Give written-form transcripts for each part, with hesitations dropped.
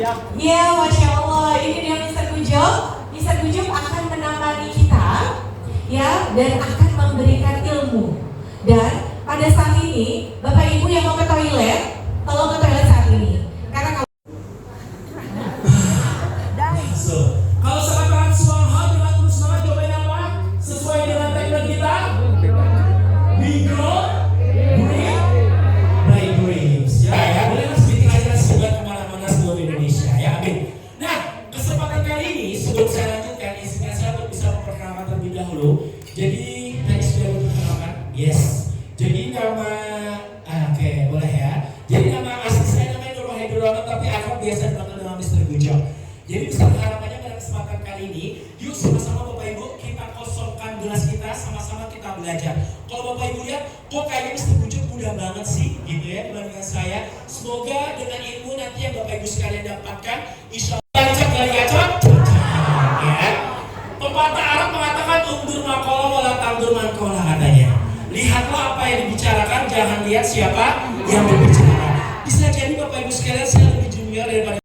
Ya, Masya Allah, ini dia Mr. Kujuk. Mr. Kujuk akan menemani kita, ya, dan akan memberikan ilmu. Dan pada saat ini, Bapak Ibu yang mau ke toilet, tolong ke toilet saat ini. Karena kalau sangat suang hal dengan terus semangat jawabannya apa? Sesuai dengan tagline kita. We grow, dream, by dreams. Ya, boleh mas bikin acara semoga kemana-mana seluruh Indonesia. Ya, amin. Nah, kesempatan kali ini sebelum saya lanjutkan, izinkan saya untuk bisa memperkenalkan terlebih dahulu. Jadi tadi sudah diperkenalkan. Yes. Jadi nama, oke, boleh ya. Jadi nama asli saya namanya Nur Wahidul, tapi akrab biasa dipanggil dengan Mr. Gujo. Jadi besar harapannya pada kesempatan kali ini, yuk sama-sama Bapak Ibu kita kosongkan gelas kita, sama-sama kita belajar. Kalau Bapak Ibu lihat, kok kayaknya Mr. Gujo mudah banget sih, gitu ya, dibandingkan saya. Semoga dengan ilmu nanti yang Bapak Ibu sekalian dapatkan, insya Allah gacot, ya. Pepatah Arab mengatakan undur makola wala tandur mankola katanya. Lihatlah apa yang dibicarakan, jangan lihat siapa yang berbicara. Bisa jadi Bapak Ibu sekalian saya lebih junior daripada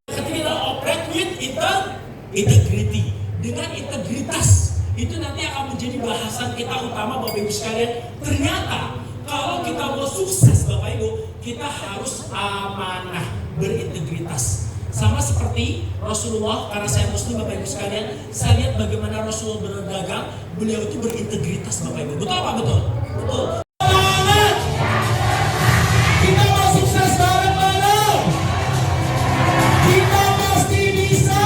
integrity. Dengan integritas itu nanti akan menjadi bahasan kita utama Bapak Ibu sekalian. Ternyata kalau kita mau sukses Bapak Ibu, kita harus amanah, berintegritas. Sama seperti Rasulullah, karena saya muslim Bapak Ibu sekalian, saya lihat bagaimana Rasulullah berdagang, beliau itu berintegritas Bapak Ibu. Betul apa betul? Betul. Kita mau sukses bareng-bareng. Kita pasti bisa.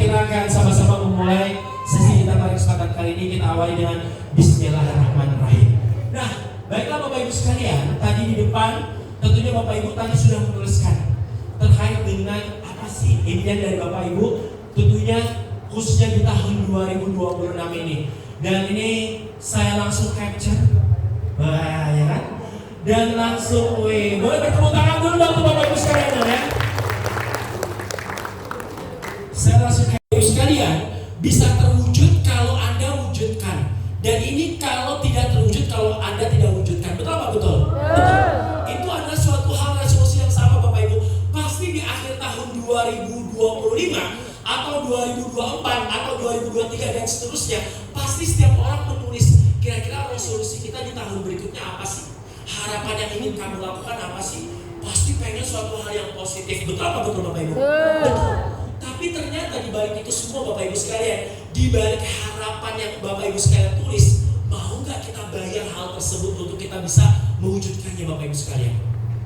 Silakan sama-sama memulai sesi kita pada kesempatan kali ini. Kita awali dengan Bismillahirrahmanirrahim. Nah, baiklah Bapak Ibu sekalian, tadi di depan tentunya Bapak Ibu tadi sudah menuliskan terkait dengan apa sih impian dari Bapak Ibu, tentunya khususnya di tahun 2026 ini. Dan ini saya langsung capture, ya kan? Dan langsung, boleh bertepuk tangan dulu dong Bapak Ibu sekalian ya. Saya langsung kayak sekalian bisa terwujud kalau Anda wujudkan. Dan ini kalau tidak terwujud kalau Anda tidak wujudkan. Betul apa betul? Betul. Itu adalah suatu hal resolusi yang sama Bapak Ibu. Pasti di akhir tahun 2025 atau 2024 atau 2023 dan seterusnya, pasti setiap orang menulis kira-kira resolusi kita di tahun berikutnya apa sih? Harapan yang ingin kamu lakukan apa sih? Pasti pengen suatu hal yang positif. Betul apa betul Bapak Ibu? Betul. Tapi ternyata di balik itu semua Bapak Ibu sekalian, di balik harapan yang Bapak Ibu sekalian tulis, mau nggak kita bayar hal tersebut untuk kita bisa mewujudkannya Bapak Ibu sekalian?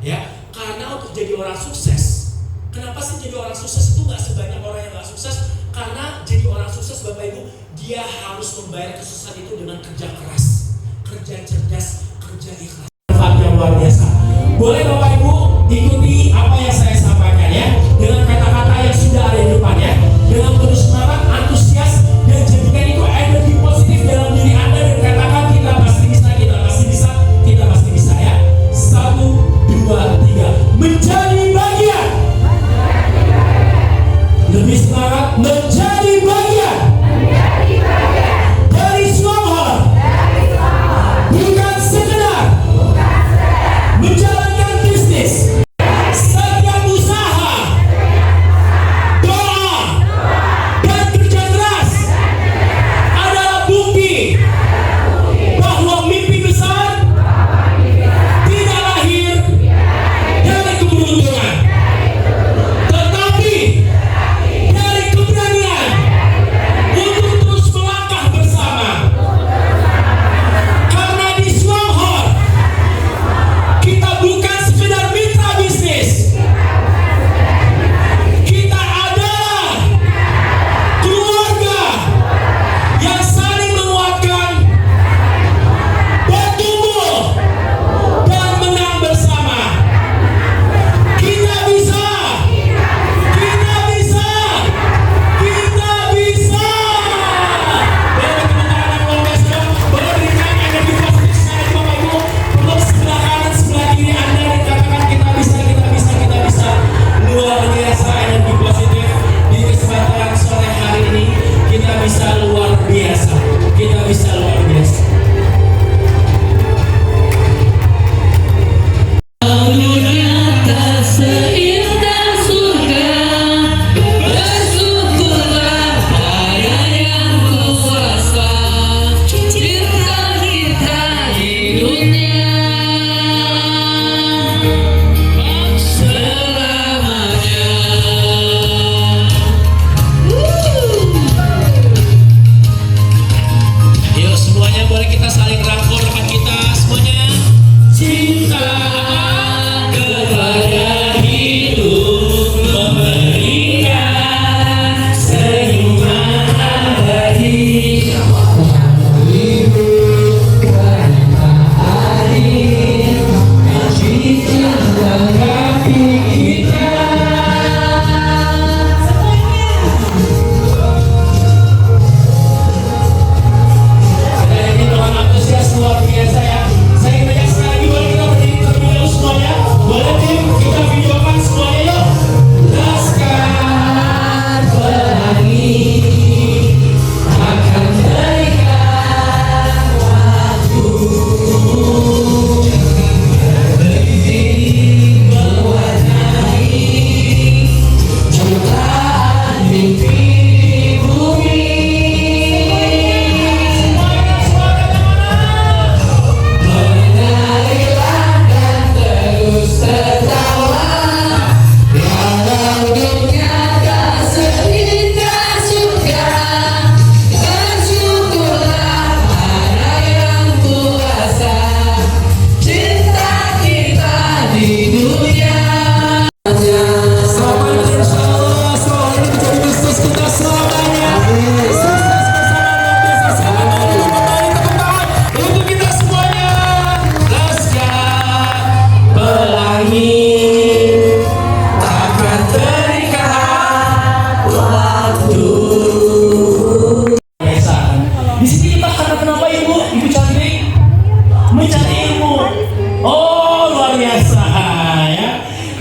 Ya, karena untuk jadi orang sukses, kenapa sih jadi orang sukses itu nggak sebanyak orang yang nggak sukses? Karena jadi orang sukses Bapak Ibu, dia harus membayar kesuksesan itu dengan kerja keras, kerja cerdas, kerja ikhlas. Manfaat yang luar biasa. Boleh Bapak Ibu ikuti apa yang saya sampaikan ya, dengan kata-kata yang sudah ada di depannya, dengan penuh semangat, antusias, dan jadikan itu energi positif dalam diri Anda dan katakan kita pasti bisa, kita pasti bisa, kita pasti bisa ya. 1, 2, 3. Menjadi bagian. Lebih semangat, menjadi bagian. Dari Stronghold. Bukan sekedar menjalankan bisnis.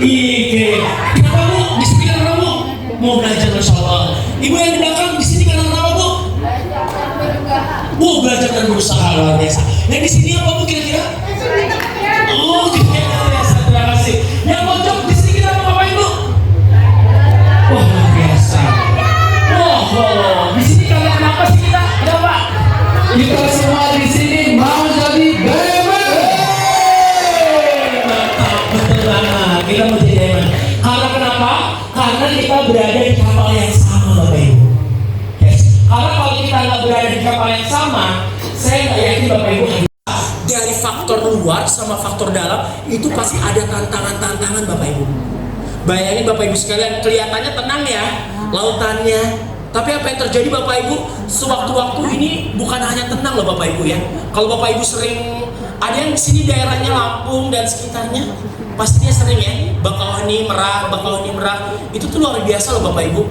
Ike. Kenapa Bu? Di sini kan Bu? Mau belajar Masya Allah. Ibu yang di belakang di sini kan apa Bu? Bu belajar dan berusaha luar biasa. Yang di sini apa Bu kira-kira? Oh, luar biasa. Terima kasih. Yang pojok di sini kita mau ngapain Bu? Wah, luar biasa. Oh, di sini karena kenapa sih kita? Kenapa? Kita semua di sini mau jadi diamond. Mantap, betul banget. Kita mau jadi diamond. Karena kenapa? Karena kita berada di kapal yang sama, Bapak Ibu. Yes. Karena kalau kita nggak berada di kapal yang sama, saya nggak yakin Bapak Ibu dari faktor luar sama faktor dalam itu pasti ada tantangan-tantangan Bapak Ibu. Bayangin Bapak Ibu sekalian, kelihatannya tenang ya lautannya, tapi apa yang terjadi Bapak Ibu sewaktu-waktu ini bukan hanya tenang loh Bapak Ibu ya. Kalau Bapak Ibu sering ada yang di sini daerahnya Lampung dan sekitarnya, pastinya sering ya Bakauheni, Merak, itu tuh luar biasa loh Bapak Ibu.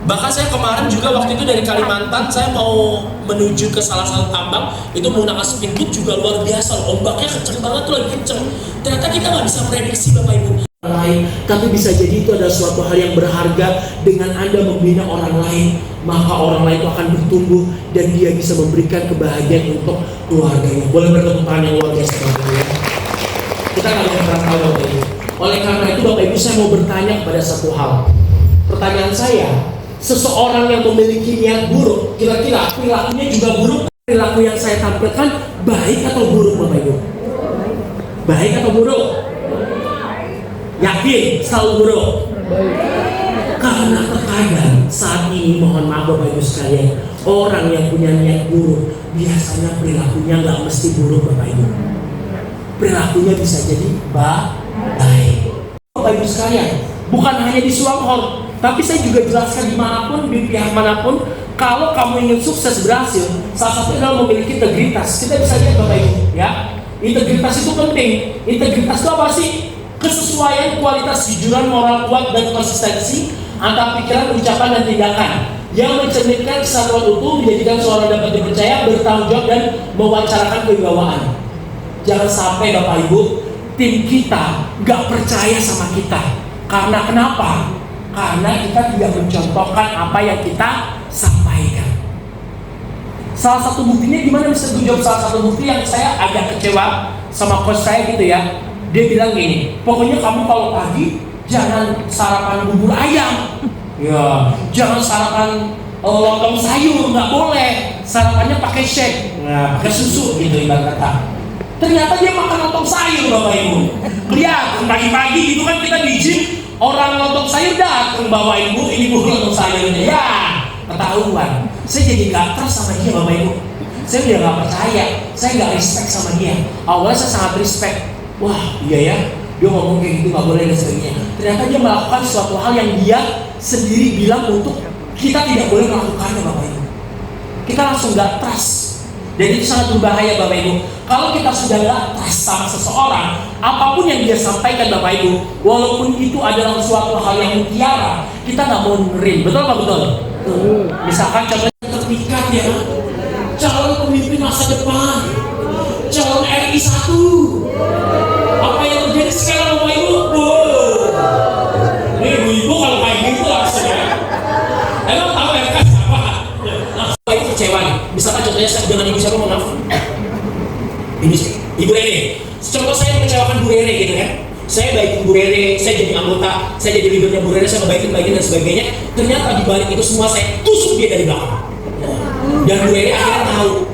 Bahkan saya kemarin juga waktu itu dari Kalimantan, saya mau menuju ke salah satu tambang, itu menggunakan speedboat juga luar biasa loh. Ombaknya kenceng banget tuh, lagi kenceng. Ternyata kita nggak bisa prediksi Bapak Ibu lain, tapi bisa jadi itu adalah suatu hal yang berharga. Dengan Anda membina orang lain, maka orang lain itu akan bertumbuh dan dia bisa memberikan kebahagiaan untuk keluarganya. Boleh bertepuk tangan yang luar biasa Bapak Ibu ya. Kita nggak boleh pernah tahu Bapak Ibu. Oleh karena itu Bapak Ibu, saya mau bertanya kepada satu hal. Pertanyaan saya, seseorang yang memiliki niat buruk, kira-kira perilakunya juga buruk? Perilaku yang saya tampilkan baik atau buruk Bapak Ibu? Baik atau buruk? Yakin selalu buruk? Karena terkadang saat ini, mohon maaf Bapak Ibu sekalian, orang yang punya niat buruk biasanya perilakunya nggak mesti buruk Bapak Ibu. Perilakunya bisa jadi baik. Bapak Ibu sekalian, bukan hanya di Suamhor, tapi saya juga jelaskan dimanapun, di pihak manapun, kalau kamu ingin sukses berhasil, salah satu adalah memiliki integritas. Kita bisa lihat Bapak Ibu ya, integritas itu penting. Integritas itu apa sih? Kesesuaian kualitas kejujuran moral kuat dan konsistensi antara pikiran, ucapan, dan tindakan yang mencerminkan kesatuan utuh, menjadikan seorang dapat dipercaya, bertanggung jawab, dan mewawancarakan kewibawaan. Jangan sampai Bapak Ibu, tim kita gak percaya sama kita. Karena kenapa? Karena kita tidak mencontohkan apa yang kita sampaikan. Salah satu buktinya gimana bisa jawab salah satu bukti yang saya agak kecewa sama coach saya gitu ya. Dia bilang gini, pokoknya kamu kalau pagi jangan sarapan bubur ayam, ya, jangan sarapan lontong sayur, nggak boleh. Sarapannya pakai shake, nah, pakai susu gitu ibarat kata. Ternyata dia makan lontong sayur Bapak Ibu. Lihat pagi-pagi gitu kan kita di gym, orang lontong sayur datang bawa ibu, ini bu lontong sayurnya, ya ketahuan. Saya jadi nggak trust sama dia Bapak Ibu. Saya udah nggak percaya, saya nggak respect sama dia. Awalnya saya sangat respect. Wah iya ya, dia ngomong kayak gitu nggak boleh dan sebagainya. Ternyata dia melakukan suatu hal yang dia sendiri bilang untuk kita tidak boleh melakukannya Bapak Ibu. Kita langsung nggak trust. Jadi itu sangat berbahaya Bapak Ibu. Kalau kita sudah nggak trust sama seseorang, apapun yang dia sampaikan Bapak Ibu, walaupun itu adalah suatu hal yang mutiara, kita nggak mau dengerin. Betul apa betul? Misalkan contohnya terpikat ya, calon pemimpin masa depan, calon RI 1. Apa yang terjadi sekarang Bapak Ibu? Ini ibu-ibu kalau kayak gitu langsung ya. Emang tahu RK siapa? Langsung Bapak Ibu kecewa nih. Misalkan contohnya saya dengan ibu siapa, maaf. Ini Ibu Rere. Contoh saya mengecewakan Bu Rere gitu kan. Saya baikin Bu Rere, saya jadi anggota, saya jadi leadernya Bu Rere, saya ngebaikin dan sebagainya. Ternyata di balik itu semua saya tusuk dia dari belakang. Dan Bu Rere akhirnya tahu.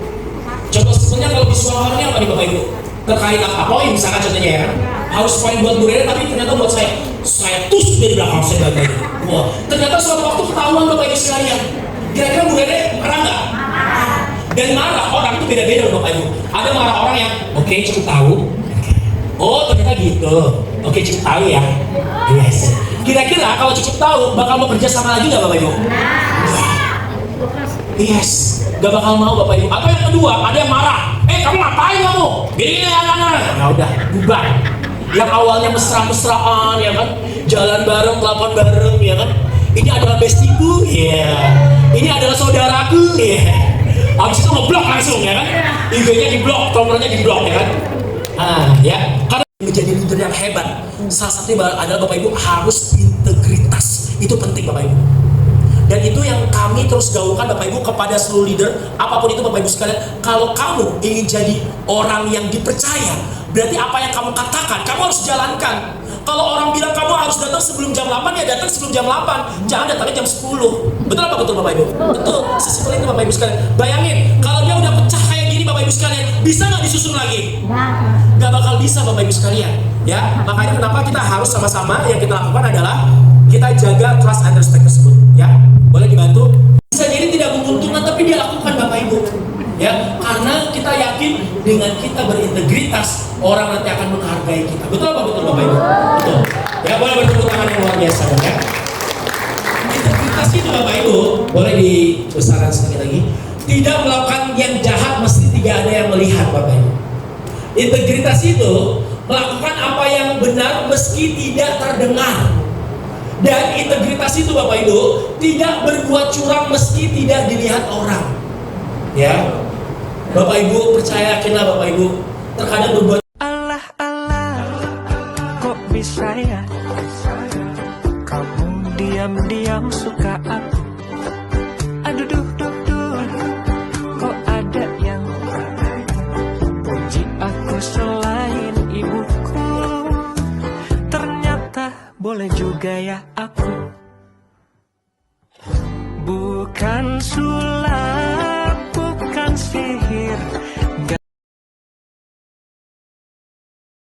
Contoh sebenarnya kalau di suaranya apa nih Bapak Ibu? Terkait apa? Poin misalkan contohnya ya. Harus poin buat Bu Rere, tapi ternyata buat saya tusuk dari belakang saya bagian. Wah, ternyata suatu waktu ketahuan Bapak Ibu sekalian. Kira-kira Bu Rere marah nggak? Dan marah orang itu beda-beda Bapak Ibu. Ada marah orang yang oke, cukup tahu. Oh ternyata gitu. Oke, cukup tahu ya. Yes. Kira-kira kalau cukup tahu bakal mau kerja sama lagi nggak Bapak Ibu? Yes. Gak bakal mau Bapak Ibu. Atau yang kedua, ada yang marah. Kamu ngapain kamu? Gini ya udah, bubar. Yang awalnya mesra-mesraan ya kan, jalan bareng, telepon bareng ya kan. Ini adalah bestiku, ya. Ini adalah saudaraku, ya. Habis itu ngeblok langsung ya kan. IG-nya diblok, nomornya diblok ya kan. Ya. Karena menjadi leader yang hebat. Salah satunya adalah Bapak Ibu harus integritas. Itu penting Bapak Ibu. Dan itu yang kami terus gaungkan Bapak Ibu kepada seluruh leader, apapun itu Bapak Ibu sekalian. Kalau kamu ingin jadi orang yang dipercaya, berarti apa yang kamu katakan, kamu harus jalankan. Kalau orang bilang kamu harus datang sebelum jam 8, ya datang sebelum jam 8. Jangan datangnya jam 10. Betul apa betul Bapak Ibu? Betul. Sesimpel itu Bapak Ibu sekalian. Bayangin, kalau dia udah pecah kayak gini Bapak Ibu sekalian, bisa nggak disusun lagi? Nggak bakal bisa Bapak Ibu sekalian. Ya, makanya kenapa kita harus sama-sama yang kita lakukan adalah kita jaga trust and respect tersebut. Ya, boleh dibantu? Bisa jadi tidak menguntungkan, tapi dia lakukan Bapak Ibu. Ya, karena kita yakin dengan kita berintegritas, orang nanti akan menghargai kita. Betul apa betul Bapak Ibu? Betul. Ya, boleh bertepuk tangan yang luar biasa ya. Integritas itu Bapak Ibu, boleh dibesarkan sekali lagi. Tidak melakukan yang jahat mesti tidak ada yang melihat Bapak Ibu. Integritas itu melakukan apa yang benar meski tidak terdengar. Dan integritas itu Bapak Ibu tidak berbuat curang meski tidak dilihat orang. Ya, Bapak Ibu percaya, yakinlah Bapak Ibu, terkadang berbuat Allah Allah, kok bisa ya kamu diam-diam suka aku. Aduh duh duh duh, kok ada yang puji aku selain ibuku. Ternyata boleh juga ya aku. Bukan sulit